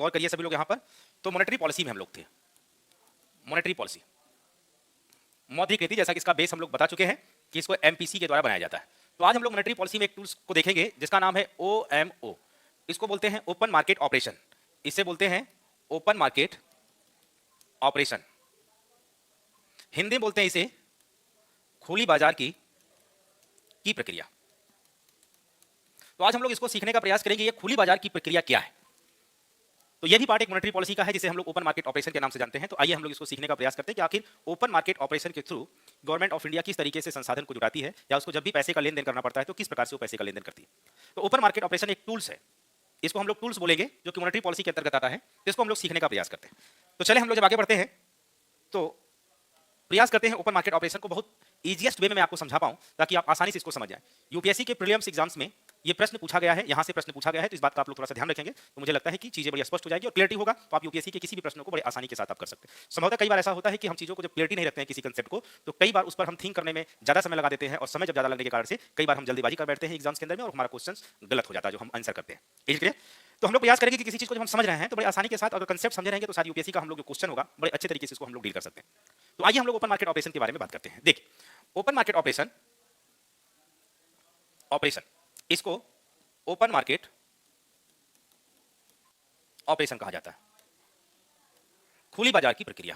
गौर करिए सभी लोग यहाँ पर। तो मॉनेटरी पॉलिसी में हम लोग थे, मॉनेटरी पॉलिसी, मौद्रिक नीति, जैसा कि इसका बेस हम लोग बता चुके हैं कि इसको एमपीसी के द्वारा बनाया जाता है। तो आज हम लोग मॉनेटरी पॉलिसी में एक टूल्स को देखेंगे जिसका नाम है ओएमओ। इसको बोलते हैं ओपन मार्केट ऑपरेशन, इसे बोलते हैं ओपन मार्केट ऑपरेशन, हिंदी में बोलते हैं इसे खुली बाजार की प्रक्रिया। तो आज हम लोग इसको सीखने का प्रयास करेंगे, ये खुली बाजार की प्रक्रिया क्या है। तो ये भी पार्ट एक मॉनेटरी पॉलिसी का है जिसे हम लोग ओपन मार्केट ऑपरेशन के नाम से जानते हैं। तो आइए हम लोग इसको सीखने का प्रयास करते हैं कि आखिर ओपन मार्केट ऑपरेशन के थ्रू गवर्नमेंट ऑफ इंडिया किस तरीके से संसाधन को जुटाती है, या उसको जब भी पैसे का लेन देन करना पड़ता है तो किस प्रकार से वो पैसे का लेन देन करती है। तो ओपन मार्केट ऑपरेशन एक टूल्स है, इसको हम लोग टूल्स बोलेंगे, जो कि मॉनेटरी पॉलिसी के अंतर्गत आता है। तो इसको हम लोग सीखने का प्रयास करते हैं। तो चले हम लोग जब आगे बढ़ते हैं तो प्रयास करते हैं ओपन मार्केट ऑपरेशन को बहुत ईजीएस्ट वे में मैं आपको समझा पाऊं ताकि आप आसानी से इसको समझ जाएं। यूपीएससी के प्रीलिम्स एग्जाम्स में ये प्रश्न पूछा गया है, यहाँ से प्रश्न पूछा गया है, तो इस बात का आप लोग थोड़ा सा ध्यान रखेंगे तो मुझे लगता है कि चीजें बड़ी स्पष्ट हो जाएगी और क्लियरिटी होगा, तो आप यूपीएससी के किसी भी प्रश्न को बड़े आसानी के साथ आप कर सकते हैं। संभवतः कई बार ऐसा होता है कि हम चीजों को जब क्लियरिटी नहीं रखते हैं किसी कंसेप्ट को, तो कई बार उस पर हम थिंक करने में ज्यादा समय लगा देते हैं, और समय जब ज्यादा लगने के कारण से कई बार हम जल्दीबाजी कर बैठते हैं एग्जाम्स के अंदर में और हमारा क्वेश्चन गलत हो जाता है जो हम आंसर करते हैं। इसलिए तो हम लोग प्रयास करेंगे कि किसी चीज को जब हम समझ रहे हैं तो बड़े आसानी के साथ अगर कंसेप्ट समझे रहेंगे तो सारी यूपीएससी का हम लोग जो क्वेश्चन होगा बड़े अच्छे तरीके से इसको हम लोग डील कर सकते हैं। तो आइए हम लोग ओपन मार्केट ऑपरेशन के बारे में बात करते हैं। देखिए ओपन मार्केट ऑपरेशन इसको ओपन मार्केट ऑपरेशन कहा जाता है, खुली बाजार की प्रक्रिया।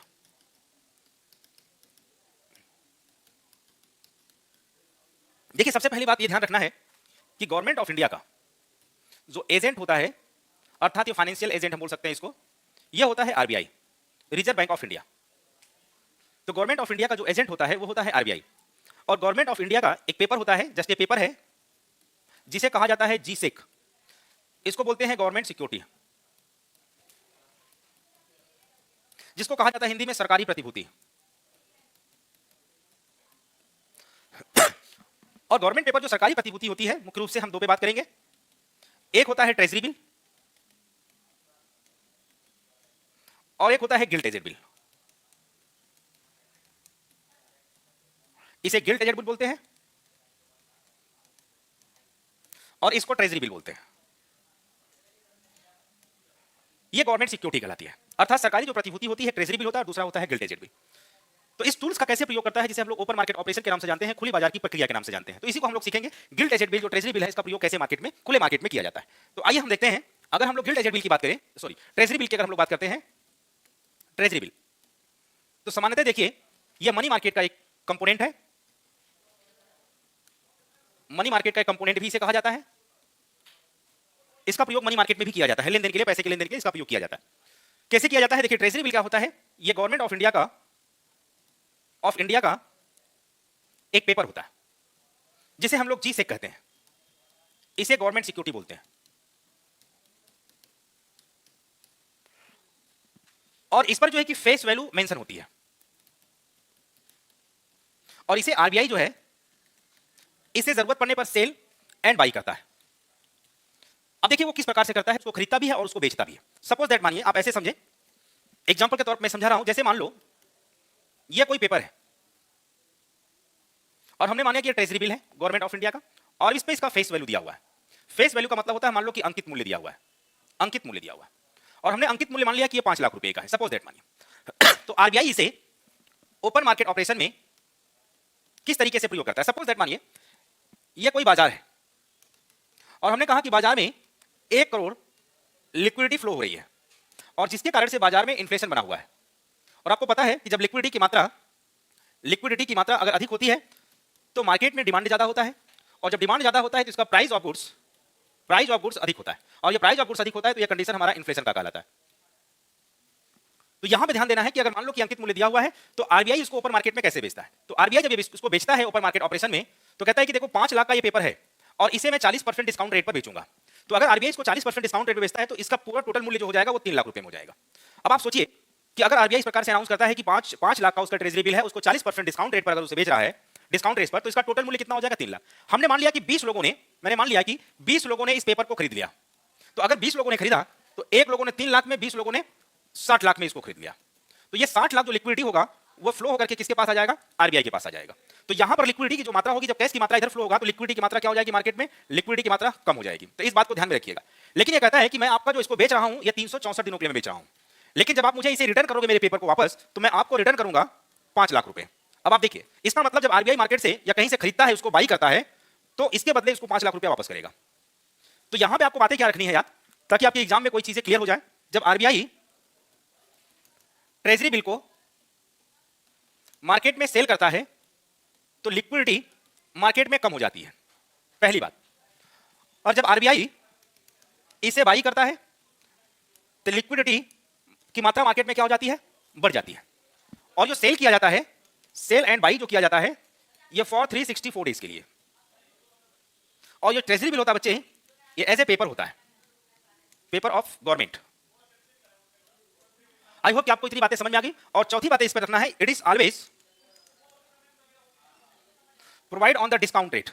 देखिए सबसे पहली बात यह ध्यान रखना है कि गवर्नमेंट ऑफ इंडिया का जो एजेंट होता है, अर्थात ये फाइनेंशियल एजेंट हम बोल सकते हैं इसको, यह होता है RBI, reserve bank of India. तो गवर्नमेंट ऑफ इंडिया का जो एजेंट होता है वो होता है आरबीआई, और गवर्नमेंट ऑफ इंडिया का एक पेपर होता है, जस्ट ये पेपर है जिसे कहा जाता है जीसेक, इसको बोलते हैं गवर्नमेंट सिक्योरिटी, जिसको कहा जाता है हिंदी में सरकारी प्रतिभूति। और गवर्नमेंट पेपर जो सरकारी प्रतिभूति होती है मुख्य रूप से हम दो पे बात करेंगे, एक होता है ट्रेजरी बिल और एक होता है गिल्ट एजेड बिल। इसे गिल्ट एजेड बिल बोलते हैं और इसको ट्रेजरी बिल बोलते हैं। यह गवर्नमेंट सिक्योरिटी कहलाती है, अर्थात सरकारी जो प्रतिभूति होती है ट्रेजरी बिल होता है और दूसरा होता है गिल्ट एजेड बिल। तो इस टूल्स का कैसे प्रयोग करता है जिसे हम लोग ओपन मार्केट ऑपरेशन के नाम से जानते हैं, खुली बाजार की प्रक्रिया के नाम से जानते हैं। तो इसी को हम लोग सीखेंगे। गिल्ट एजेड बिल जो ट्रेजरी बिल है इसका प्रयोग कैसे मार्केट में, खुले मार्केट में किया जाता है। तो आइए हम देखते हैं, अगर हम लोग गिल्ट एजेड बिल की बात करें, सॉरी ट्रेजरी बिल की अगर हम लोग बात करते हैं, ट्रेजरी बिल तो सामान्यतः देखिए यह मनी मार्केट का एक कंपोनेंट है, मनी मार्केट का एक कंपोनेंट भी इसे कहा जाता है। इसका प्रयोग मनी मार्केट में भी किया जाता है, लेन देन के लिए, पैसे के लेन देन के लिए इसका प्रयोग किया जाता है। कैसे किया जाता है, देखिए ट्रेजरी बिल क्या होता है, यह गवर्नमेंट ऑफ इंडिया का एक पेपर होता है जिसे हम लोग जीसेक कहते हैं, इसे गवर्नमेंट सिक्योरिटी बोलते हैं। और इस पर जो है कि फेस वैल्यू मेंशन होती है, और इसे आरबीआई जो है इसे जरूरत पड़ने पर सेल एंड बाई करता है। अब देखिए वो किस प्रकार से करता है, उसको खरीदता भी है और उसको बेचता भी है। सपोज दैट, मानिए आप ऐसे समझे, एग्जांपल के तौर पर मैं समझा रहा हूं, जैसे मान लो ये कोई पेपर है और हमने माना कि ये ट्रेजरी बिल है गवर्नमेंट ऑफ इंडिया का, और इस पे इसका फेस वैल्यू दिया हुआ है। फेस वैल्यू का मतलब होता है मान लो कि अंकित मूल्य दिया हुआ है, अंकित मूल्य दिया हुआ है, और हमने अंकित मूल्य मान लिया कि ये 5 लाख रुपए का है, सपोज दैट मानिए। तो आरबीआई इसे ओपन मार्केट ऑपरेशन में किस तरीके से प्रयोग करता है, सपोज दैट मानिए ये कोई बाजार है और हमने कहा कि बाजार में 1 करोड़ लिक्विडिटी फ्लो हो रही है, और जिसके कारण से बाजार में इन्फ्लेशन बना हुआ है। और आपको पता है कि जब लिक्विडिटी की मात्रा अगर अधिक होती है तो मार्केट में डिमांड ज्यादा होता है, और जब डिमांड ज्यादा होता है तो इसका प्राइस ऑफ गुड्स अधिक होता है, और ये प्राइस ऑफ गुड्स अधिक होता है तो ये कंडीशन हमारा इन्फ्लेशन का कहलाता है। तो यहां पे ध्यान देना है कि अगर मान लो कि अंकित मूल्य दिया हुआ है तो आरबीआई इसको ओपन मार्केट में कैसे बेचता है। तो आरबीआई जब इसको बेचता है ओपन मार्केट ऑपरेशन में तो कहता है कि देखो 5 लाख का ये पेपर है और इसे मैं 40% डिस्काउंट रेट पर बेचूंगा। तो अगर आरबीआई इसको 40% डिस्काउंट रेट पर बेचता है तो इसका पूरा टोटल मूल्य जो हो जाएगा वो 3 लाख रुपए में हो जाएगा। अब आप सोचिए कि अगर आरबीआई इस प्रकार से अनाउंस करता है कि 5 लाख का उसका ट्रेजरी बिल है, उसको 40% डिस्काउंट रेट पर अगर उसे बेच रहा है, डिस्काउंट रेट पर, तो इसका टोटल मूल्य कितना हो जाएगा, 3 लाख। हमने मान लिया कि 20 लोगों ने इस पेपर को खरीद लिया। तो अगर 20 लोगों ने खरीदा तो 1 लोगों ने 3 लाख में, 20 लोगों ने 60 लाख में इसको खरीद लिया। तो ये 60 लाख जो लिक्विडिटी होगा वो फ्लो होकर के किसके पास आ जाएगा, आरबीआई के पास आ जाएगा। तो यहां पर लिक्विडिटी की जो मात्रा होगी, जब कैश की मात्रा इधर फ्लो होगा तो लिक्विडिटी की मात्रा क्या हो जाएगी मार्केट में, लिक्विडिटी की मात्रा कम हो जाएगी। तो इस बात को ध्यान में रखिएगा। लेकिन ये कहता है कि मैं आपका जो इसको बेच रहा हूं ये 364 दिनों के लिए मैं बेच रहा हूं, लेकिन जब आप मुझे इसे रिटर्न करोगे मेरे पेपर को वापस, तो मैं आपको रिटर्न करूंगा 5 लाख रुपए। अब आप देखिए, इसका मतलब जब आरबीआई मार्केट से या कहीं से खरीदता है, उसको बाई करता है, तो इसके बदले इसको 5 लाख रुपया वापस करेगा। तो यहां पे आपको बातें क्या रखनी है याद, ताकि आपके एग्जाम में कोई चीजें क्लियर हो जाए। जब आरबीआई ट्रेजरी बिल को मार्केट में सेल करता है तो लिक्विडिटी मार्केट में कम हो जाती है, पहली बात। और जब आरबीआई इसे बाई करता है तो लिक्विडिटी की मात्रा मार्केट में क्या हो जाती है, बढ़ जाती है। और जो सेल किया जाता है, सेल एंड बाई जो किया जाता है, ये फॉर 364 डेज के लिए। और जो ट्रेजरी बिल होता है बच्चे, ये एज ए पेपर होता है, paper of government. I hope कि आपको इतनी बातें समझ में आ गई। और चौथी बात इस पर रखना है, it is always provide on the discount rate,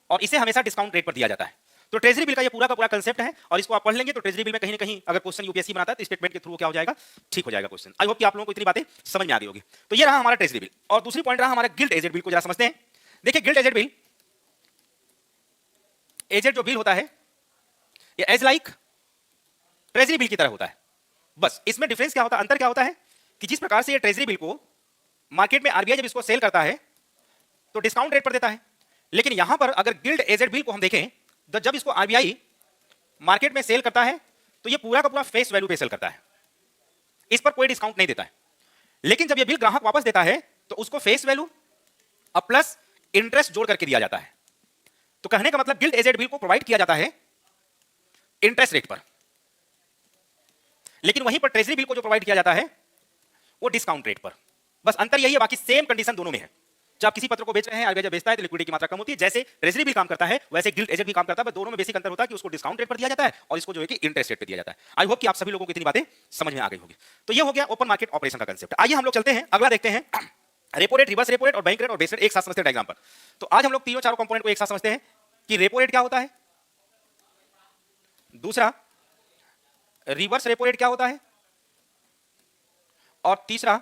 और इसे हमेशा डिस्काउंट रेट पर दिया जाता है। तो ट्रेजरी बिल का ये पूरा का पूरा कंसेप्ट है, और इसको आप पढ़ लेंगे तो ट्रेजरी बिल में कहीं ना कहीं अगर क्वेश्चन यूपीएससी बनाता है तो स्टेटमेंट के थ्रू क्या हो जाएगा, ठीक हो जाएगा क्वेश्चन। आई होप कि आप लोगों को इतनी बातें समझ में आ गई होगी। तो ये रहा हमारा ट्रेजरी बिल। और दूसरी पॉइंट रहा हमारा गिल्ट एजेड बिल को जरा समझते हैं। देखिए गिल्ट एजेड बिल, एजेड जो बिल होता है ये एज लाइक ट्रेजरी बिल की तरह होता है। बस इसमें डिफरेंस क्या होता है, अंतर क्या होता है कि जिस प्रकार से ये ट्रेजरी बिल को मार्केट में आरबीआई जब इसको सेल करता है तो डिस्काउंट रेट पर देता है, लेकिन यहां पर अगर गिल्ड एजेड बिल को हम देखें तो जब इसको आरबीआई मार्केट में सेल करता है तो ये पूरा का पूरा फेस वैल्यू पे सेल करता है, इस पर कोई डिस्काउंट नहीं देता है। लेकिन जब ये बिल ग्राहक वापस देता है तो उसको फेस वैल्यू और प्लस इंटरेस्ट जोड़ करके दिया जाता है। तो कहने का मतलब गिल्ड एजेड बिल को प्रोवाइड किया जाता है इंटरेस्ट रेट पर, लेकिन वहीं पर ट्रेजरी बिल को जो प्रोवाइड किया जाता है वो डिस्काउंट रेट पर। बस अंतर यही है, बाकी सेम कंडीशन दोनों में है। जब किसी पत्र को बेच रहे हैं, आरबीआई जब बेचता है तो लिक्विडिटी की मात्रा कम होती है। जैसे ट्रेजरी बिल काम करता है वैसे गिल्ड एजेड भी काम करता है, दोनों में बेसिक अंतर होता है कि उसको डिस्काउंट रेट पर दिया जाता है और इसको जो है कि इंटरेस्ट रेट पर दिया जाता है। आई होप कि आप सभी लोगों को इतनी बातें समझ में आ गई होगी। तो ये हो गया ओपन मार्केट ऑपरेशन का कंसेप्ट। आइए हम लोग चलते हैं, अगला देखते हैं repo rate, reverse repo rate और बैंक रेट और बेस रेट एक साथ समझते हैं डायग्राम पर। तो आज हम लोग तीनों चारों कंपोनेंट को एक साथ समझते हैं कि रेपो रेट क्या होता है, दूसरा रिवर्स रेपो रेट क्या होता है, और तीसरा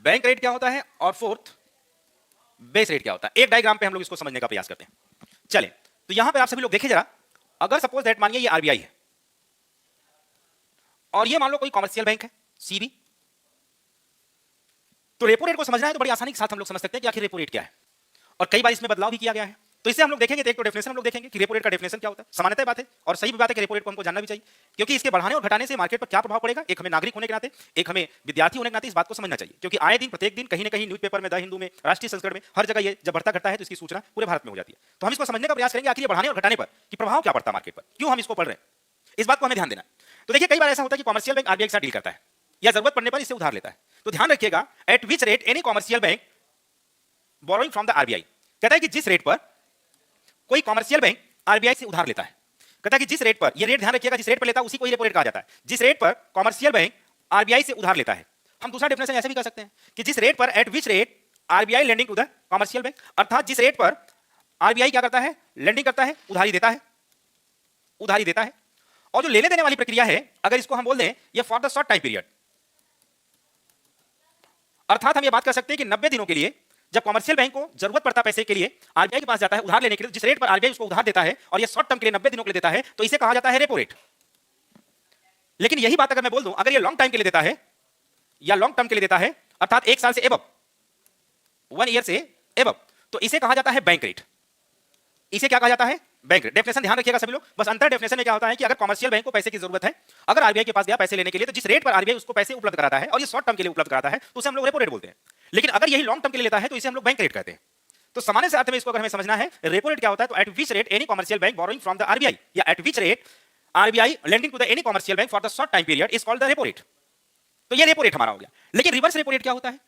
बैंक रेट क्या होता है, और फोर्थ बेस रेट क्या होता है। एक डायग्राम पे हम लोग इसको समझने का प्रयास करते हैं। चलें, तो यहां पे आप सभी लोग देखिए जरा, अगर सपोज दैट मानिए ये आरबीआई है और ये मान लो कोई कॉमर्शियल बैंक है सीबी, तो रेपो रेट को समझना है तो बड़ी आसानी के साथ हम लोग समझ सकते हैं कि आखिर रेपो रेट क्या है, और कई बार इसमें बदलाव भी किया गया है। तो इससे हम लोग देखेंगे, तो एक तो डेफिनेशन हम लोग देखेंगे कि रेपो रेट का डेफिनेशन क्या होता है, सामान्यतः बात है और सही भी बात है कि रेपो रेट को हमको जानना भी चाहिए, क्योंकि इसके बढ़ाने और घटाने से मार्केट पर क्या प्रभाव पड़ेगा, एक हमें नागरिक होने के नाते, एक हमें विद्यार्थी होने के नाते इस बात को समझना चाहिए। क्योंकि आए दिन प्रत्येक दिन कहीं ना कहीं न्यूज़पेपर में, द हिंदू में, राष्ट्रीय संस्करण में, हर जगह ये जब बढ़ता घटता है तो इसकी सूचना पूरे भारत में हो जाती है। तो हम इसको समझने का प्रयास करेंगे आखिर ये बढ़ाने और घटाने पर कि प्रभाव क्या पड़ता है मार्केट पर, क्यों हम इसको पढ़ रहे हैं, इस बात को हमें ध्यान देना। तो देखिए कई बार ऐसा होता है कि कॉमर्शियल बैंक आरबीआई के साथ डील करता है या जरूरत पड़ने पर इसे उधार लेता है। तो ध्यान रखिएगा, eight which rate any commercial bank borrowing from the RBI, कहता है कि जिस रेट पर कोई कॉमर्शियल बैंक आरबीआई से उधार लेता है, कहता है कि जिस रेट पर, ये रेट ध्यान रखिएगा, जिस रेट पर लेता है उसी को रेपो रेट कहा जाता है। जिस रेट पर कॉमर्शियल बैंक आरबीआई से उधार लेता है, हम दूसरा डेफिनेशन ऐसे भी कर सकते हैं कि जिस रेट पर, at which rate RBI lending to the commercial bank, अर्थात जिस रेट पर आरबीआई क्या करता है, लेंडिंग करता है, उधारी देता है, उधारी देता है। और जो लेने देने वाली प्रक्रिया है, अगर इसको हम बोल दें ये for the short time period, अर्थात हम ये बात कर सकते हैं कि 90 दिनों के लिए जब कॉमर्शियल बैंक को जरूरत पड़ता है पैसे के लिए, आरबीआई के पास जाता है उधार लेने के लिए, जिस रेट पर आरबीआई उसको उधार देता है और ये शॉर्ट टर्म के लिए 90 दिनों के लिए देता है, तो इसे कहा जाता है रेपो रेट। लेकिन यही बात अगर मैं बोल दूं, अगर ये लॉन्ग टाइम के लिए देता है या लॉन्ग टर्म के लिए देता है, अर्थात 1 साल से एबव, 1 ईयर से एबव, तो इसे कहा जाता है बैंक रेट। इसे क्या कहा जाता है, बैंक रेट। डेफिनेशन ध्यान रखिएगा सभी लोग। बस अंतर डेफिनेशन में क्या होता है कि अगर कॉमर्शियल बैंक को पैसे की जरूरत है, अगर आरबीआई के पास गया पैसे लेने के लिए, तो जिस रेट पर आरबीआई उसको पैसे उपलब्ध कराता है और ये शॉर्ट टर्म के लिए उपलब्ध कराता है, तो उसे हम लोग रेपो रेट बोलते हैं। लेकिन अगर यही लॉन्ग टर्म के लिए लेता है तो इसे हम लोग बैंक रेट कहते हैं। तो सामान्य से अर्थ में इसको अगर हमें समझना है, रेपो रेट क्या होता है, तो at which rate any commercial bank borrowing from the RBI, या at which rate RBI lending to the any commercial bank for the short time period is called the repo rate. तो ये repo rate हमारा हो गया। लेकिन reverse repo rate क्या होता है,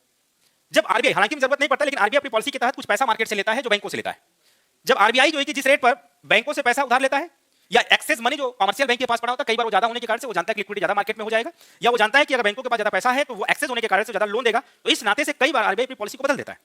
जब आरबीआई, हालांकि जरूरत नहीं पड़ता, लेकिन आरबीआई अपनी पॉलिसी के तहत कुछ पैसा मार्केट से लेता है जो बैंकों से लेता है। जब आरबीआई जो है कि जिस रेट पर बैंकों से पैसा उधार लेता है, या एक्सेस मनी जो कॉमर्शियल बैंक के पास पड़ा होता है, कई बार वो ज्यादा होने के कारण से वो जानता है कि लिक्विडिटी ज्यादा मार्केट में हो जाएगा, या वो जानता है कि अगर बैंकों के पास ज्यादा पैसा है तो वो एक्सेस होने के कारण से ज्यादा लोन देगा, तो इस नाते से कई बार आरबीआई अपनी पॉलिसी को बदल देता है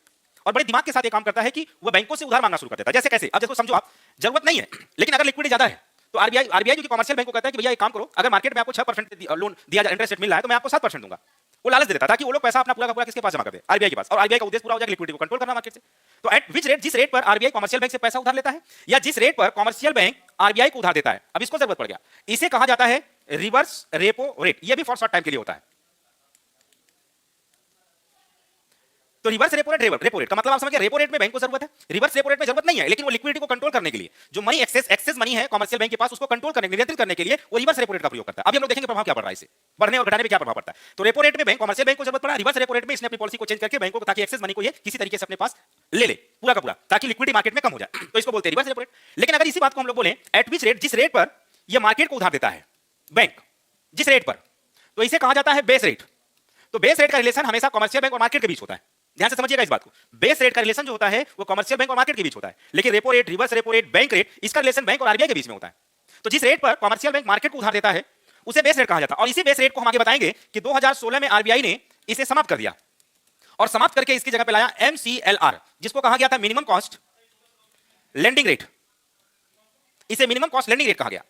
और बड़े दिमाग के साथ ये काम करता है कि वो बैंकों से उधार मांगना शुरू कर देता है। जैसे कैसे, अब देखो समझो, आप जरूरत नहीं है लेकिन अगर लिक्विडिटी ज्यादा है तो आरबीआई जो कि कॉमर्शियल बैंक को कहता है कि भैया एक काम करो, अगर मार्केट में आपको 6% लोन दिया जाए, इंटरेस्ट रेट मिल रहा है, तो मैं आपको 7% दूंगा। वो लालच दे देता है ताकि वो लोग पैसा अपना पूरा का पूरा किसके पास जमा कर दे, आरबीआई के पास, और आरबीआई का उद्देश्य पूरा हो जाए लिक्विडिटी को कंट्रोल करना मार्केट से। तो एट विच रेट, जिस रेट पर आरबीआई कमर्शियल बैंक से पैसा उधार लेता है या जिस रेट पर कमर्शियल बैंक आरबीआई को उधार देता है, अब इसको जरूरत पड़ गया, इसे कहा जाता है रिवर्स रेपो रेट। ये भी फॉर शॉर्ट टाइम के लिए होता है। तो reverse repo rate, repo rate का मतलब आप समझ गए, रेपो रेट में बैंक को जरूरत है, रिवर्स रेपो रेट में जरूरत नहीं है, लेकिन वो लिक्विडिटी को कंट्रोल करने के लिए, जो मनी एक्सेस मनी है कमर्शियल बैंक के पास, उसको कंट्रोल करने, नियंत्रित करने के लिए वो रिवर्स रेपो रेट का प्रयोग करता है। अभी हम लोग देखेंगे प्रभाव क्या पड़ रहा है इससे, बढ़ने और घटाने में क्या प्रभाव पड़ता है। तो रेपो रेट में बैंक कमर्शियल बैंक को जरूरत पड़ा, रिवर्स रेपो रेट में इसने अपनी पॉलिसी को चेंज करके बैंकों को, ताकि एक्सेस मनी को ये किसी तरीके से अपने पास ले ले पूरा का पूरा, ताकि लिक्विडिटी मार्केट में कम हो जाए, तो इसको बोलते हैं रिवर्स रेपो रेट। लेकिन अगर इसी बात को हम लोग बोले एट विच रेट, जिस रेट पर ये मार्केट को उधार देता है बैंक, जिस रेट पर, तो इसे कहा जाता है बेस रेट। तो बेस रेट का रिलेशन हमेशा कमर्शियल बैंक और मार्केट के बीच होता है, ध्यान से समझिएगा इस बात को। बेस रेट का रिलेशन जो होता है वो कमर्शियल बैंक और मार्केट के बीच होता है, लेकिन repo rate, reverse repo rate, bank rate, इसका रिलेशन बैंक और आरबीआई के बीच में होता है। तो जिस रेट पर कमर्शियल बैंक मार्केट को उधार देता है उसे बेस रेट कहा जाता है, और इसी बेस रेट को हम आगे बताएंगे कि 2016 में आरबीआई ने इसे समाप्त कर दिया, और समाप्त करके इसकी जगह पे लाया एमसीएलआर, जिसको कहा गया था मिनिमम कॉस्ट लेंडिंग रेट। इसे मिनिमम कॉस्ट लेंडिंग रेट कहा गया।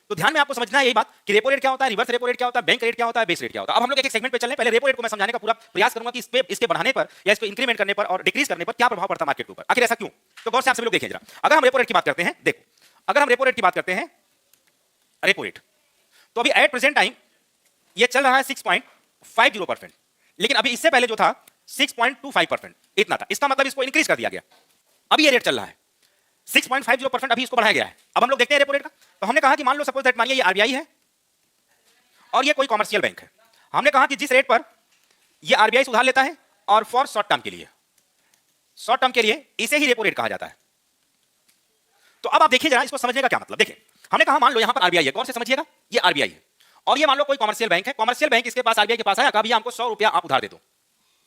तो ध्यान में आपको समझना है यही बात कि रेपो रेट क्या होता है, रिवर्स रेपो रेट क्या होता है, बैंक रेट क्या होता है, बेस रेट क्या होता है। अब हम लोग एक सेगमेंट पे चल रहे हैं। पहले रेपो रेट को मैं समझाने का पूरा प्रयास करूंगा कि इसके बढ़ाने पर या इसको इंक्रीमेंट करने पर और डिक्रीज करने पर क्या प्रभाव पड़ता है मार्केट के ऊपर, आखिर ऐसा क्यों। तो गौर से आप सभी लोग देखें जरा, अगर हम रेपो रेट की बात करते हैं, देखो अगर हम रेपो रेट की बात करते हैं, रेपो रेट तो अभी एट प्रेजेंट टाइम ये चल रहा है 6.50%, लेकिन अभी इससे पहले जो था 6.25% इतना था। इसका मतलब इसको इंक्रीज कर दिया गया। अभी ये रेट चल रहा है 6.50%, अभी इसको बढ़ाया गया है। अब हम लोग देखते हैं रेपो रेट का। तो हमने कहा कि मान लो सपोज दैट, मानिए ये आरबीआई है और ये कोई कमर्शियल बैंक है। हमने कहा कि जिस रेट पर ये आरबीआई से उधार लेता है और फॉर शॉर्ट टर्म के लिए, शॉर्ट टर्म के लिए इसे ही रेपो रेट कहा जाता है। तो अब आप देखिए जरा, इसको समझने का क्या मतलब। देखिए हमने कहा मान लो यहां पर आरबीआई है, गौर से समझिएगा, ये आरबीआई है और ये मान लो कोई कमर्शियल बैंक है। कमर्शियल बैंक इसके पास, आरबीआई के पास आया, कहा भैया हमको 100 रुपया आप उधार दे दो।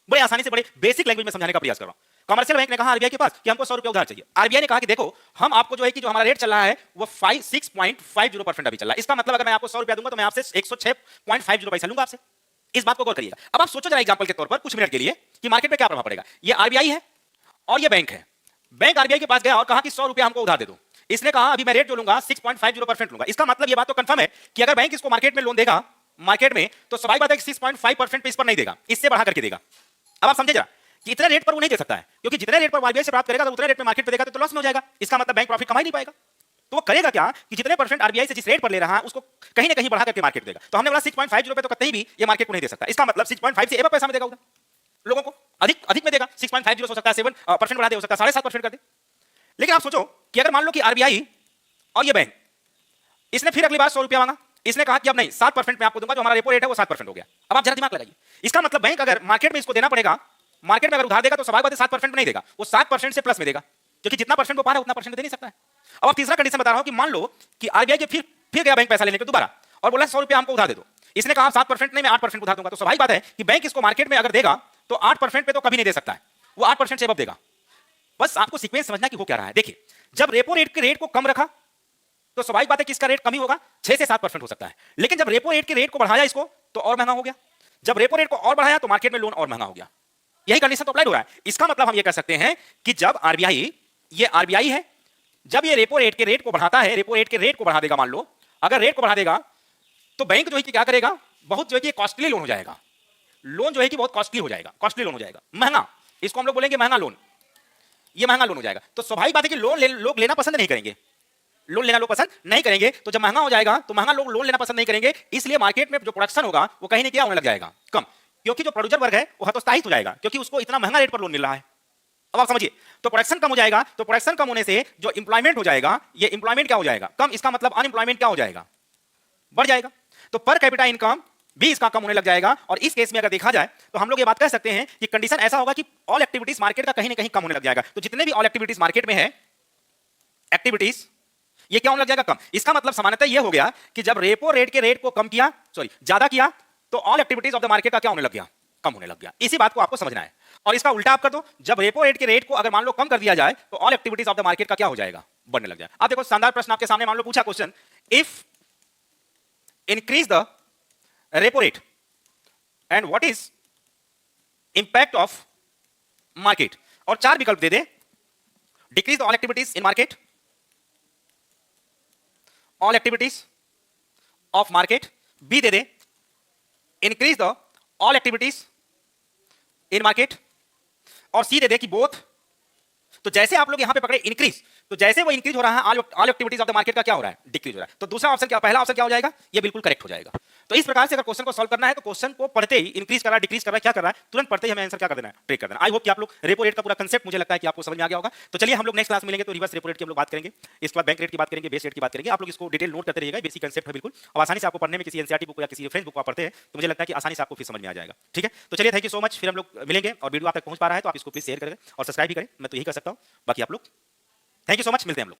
बड़े आसानी से, बड़े बेसिक लैंग्वेज में समझाने का प्रयास कर रहा हूं। कमर्शियल बैंक ने कहा आरबीआई के पास कि हमको 100 रुपया उधार चाहिए। आरबीआई ने कहा कि देखो हम आपको जो है कि जो हमारा रेट चल रहा है वो 6.50% अभी चल रहा है। इसका मतलब अगर मैं आपको 100 रुपया दूंगा तो मैं आपसे 106.50 पैसा लूंगा आपसे। इस बात को गौर करिएगा। अब आप सोचो जरा एग्जांपल के तौर पर कुछ मिनट के लिए कि मार्केट पे क्या प्रभाव पड़ेगा। ये आरबीआई है और ये बैंक है। बैंक आरबीआई के पास गया और कहा कि 100 रुपया हमको उधार दे दो। इसने कहा अभी मैं रेट जो लूंगा 6.50% लूंगा। इसका मतलब ये बात तो कंफर्म है कि अगर बैंक इसको मार्केट में लोन देगा मार्केट में, तो स्वाभाविक बात है कि 6.5% पे इस पर नहीं देगा, इससे बढ़ा करके देगा। अब आप समझे जरा कि इतने रेट पर वो नहीं दे सकता है, क्योंकि जितने रेट पर आरबीआई से प्राप्त करेगा तो उतने रेट पे मार्केट पे देगा तो लॉस में हो जाएगा। इसका मतलब बैंक प्रॉफिट कमा ही नहीं पाएगा। तो वो करेगा क्या कि जितने परसेंट आरबीआई से जिस रेट पर ले रहा है उसको कहीं ना कहीं बढ़ा करके मार्केट देगा। तो हमने बोला 6.50 तो कहीं भी ये मार्केट को नहीं दे सकता। इसका मतलब 6.5 से एबव पैसा में देगा उधर लोगों को, अधिक में देगा। 6.50 हो सकता है 7% बढ़ा दे, हो सकता है 7.5% कर दे। लेकिन आप सोचो कि अगर मान लो कि आरबीआई और ये बैंक, इसने फिर अगली बार 100 रुपया मांगा। इसने कहा कि अब नहीं, 7% में आपको दूंगा, जो हमारा रेपो रेट है वो 7% हो गया। अब आप जरा दिमाग लगाइए। इसका मतलब बैंक अगर मार्केट में इसको देना पड़ेगा, मार्केट में अगर उधार देगा तो स्वाभाविक बात है 7% नहीं देगा, वो 7% से प्लस में देगा, क्योंकि जितना परसेंट वो पा रहा है उतना परसेंट दे नहीं सकता है। अब आप तीसरा कंडीशन बता रहा हूं कि मान लो कि आरबीआई के फिर गया बैंक पैसा लेने के दोबारा और बोला 100 रुपया हमको उधार दे दो। इसने कहा 7% नहीं, मैं 8% उधार दूंगा। तो स्वाभाविक बात है कि बैंक इसको मार्केट में अगर देगा तो 8% पे तो कभी नहीं दे सकता है, वो 8% से अबव देगा। बस आपको सीक्वेंस समझना कि हो क्या रहा है। देखिए जब रेपो रेट के रेट को कम रखा तो स्वाभाविक बात है कि इसका रेट कम ही होगा, 6 से 7% हो सकता है। लेकिन जब रेपो रेट के रेट को बढ़ाया इसको तो और महंगा हो गया। जब रेपो रेट को और बढ़ाया तो मार्केट में लोन और महंगा हो गया। यही कंडीशन तो अप्लाई हो रहा है। इसका मतलब हम ये कह सकते हैं कि जब आरबीआई, ये आरबीआई है, जब ये रेपो रेट के रेट को बढ़ाता है, रेपो रेट के रेट को बढ़ा देगा, मान लो अगर रेट को बढ़ा देगा तो बैंक जो है कि क्या करेगा, बहुत जो है कि कॉस्टली लोन हो जाएगा। लोन जो है कि बहुत कॉस्टली हो जाएगा, कॉस्टली लोन हो जाएगा, महंगा। इसको हम लोग बोलेंगे महंगा लोन। ये महंगा लोन हो जाएगा। तो स्वाभाविक बात है कि लोन लोग लेना पसंद नहीं करेंगे, लोन लेना लोग पसंद नहीं करेंगे। तो जब महंगा हो जाएगा तो महंगा लोग लोन लेना पसंद नहीं करेंगे। इसलिए मार्केट में जो प्रोडक्शन होगा वो कहीं ना कहीं होने लग जाएगा कम, क्योंकि जो प्रोड्यूसर वर्ग है वो हतोत्साहित हो जाएगा, क्योंकि उसको इतना महंगा रेट पर लोन मिल रहा है। अब आप समझिए, तो प्रोडक्शन कम हो जाएगा, तो प्रोडक्शन कम होने से जो एम्प्लॉयमेंट हो जाएगा, ये एम्प्लॉयमेंट क्या हो जाएगा, कम। इसका मतलब अनएम्प्लॉयमेंट क्या हो जाएगा, बढ़ जाएगा। तो पर कैपिटा इनकम भी इसका कम होने लग जाएगा। और इस केस में अगर देखा जाए तो हम लोग ये बात कह सकते हैं कि कंडीशन ऐसा होगा कि ऑल एक्टिविटीज मार्केट का कहीं ना कहीं कम होने लग जाएगा। तो जितने भी ऑल एक्टिविटीज मार्केट में है, एक्टिविटीज, ये क्या होने लग जाएगा, कम। इसका मतलब सामान्यतः ये हो गया कि जब रेपो रेट के रेट को कम किया, सॉरी ज्यादा किया, तो all activities of the market का क्या होने लग गया, कम होने लग गया। इसी बात को आपको समझना है। और इसका उल्टा आप कर दो, जब रेपो रेट के रेट को अगर मान लो कम कर दिया जाए तो all activities of the market का क्या हो जाएगा, बढ़ने लग जाएगा। आप देखो शानदार प्रश्न आपके सामने, मान लो पूछा question, if increase the repo rate and what is impact of market, और 4 विकल्प दे दे। Decrease the all activities in market, all activities of market, B दे दे increase the all activities in market, और सी दे दे कि बोथ। तो जैसे आप लोग यहां पे पकड़े इंक्रीज, तो जैसे वो इंक्रीज हो रहा है all activities of the market का क्या हो रहा है, डिक्रीज हो रहा है। तो दूसरा ऑप्शन क्या, पहला ऑप्शन क्या हो जाएगा, ये बिल्कुल करेक्ट हो जाएगा। तो इस प्रकार से अगर क्वेश्चन को सॉल्व करना है तो क्वेश्चन को पढ़ते ही इंक्रीज कर रहा है, डिक्रीज कर रहा है, क्या कर रहा है, तुरंत पढ़ते ही हमें आंसर क्या कर देना है, ट्रेक कर देना। आई होप कि आप लोग रेपो रेट का पूरा कंसेप्ट मुझे लगता है कि आपको समझ में आ गया होगा। तो चलिए हम लोग नेक्स्ट क्लास में मिलेंगे तो रिवर्स रेपो रेट की हम लोग बात करेंगे, इसके बाद बैंक रेट की बात करेंगे, बेस रेट की बात करेंगे। आप लोग इसको डिटेल नोट करते रहिएगा, बेसिक कंसेप्ट है बिल्कुल, और आसानी से आपको पढ़ने में किसी एनसीईआरटी बुक या किसी फ्रेंच बुक को पढ़ते हैं तो मुझे लगता है कि आसानी से आपको फिर समझ में आ जाएगा। ठीक है, तो चलिए थैंक यू सो मच, फिर हम लोग मिलेंगे। और वीडियो आप तक पहुंच पा रहा है तो आप इसको प्लीज शेयर करें और सब्सक्राइब भी करें, मैं तो यही कर सकता हूं। बाकी आप लोग थैंक यू सो मच, मिलते हैं हम लोग।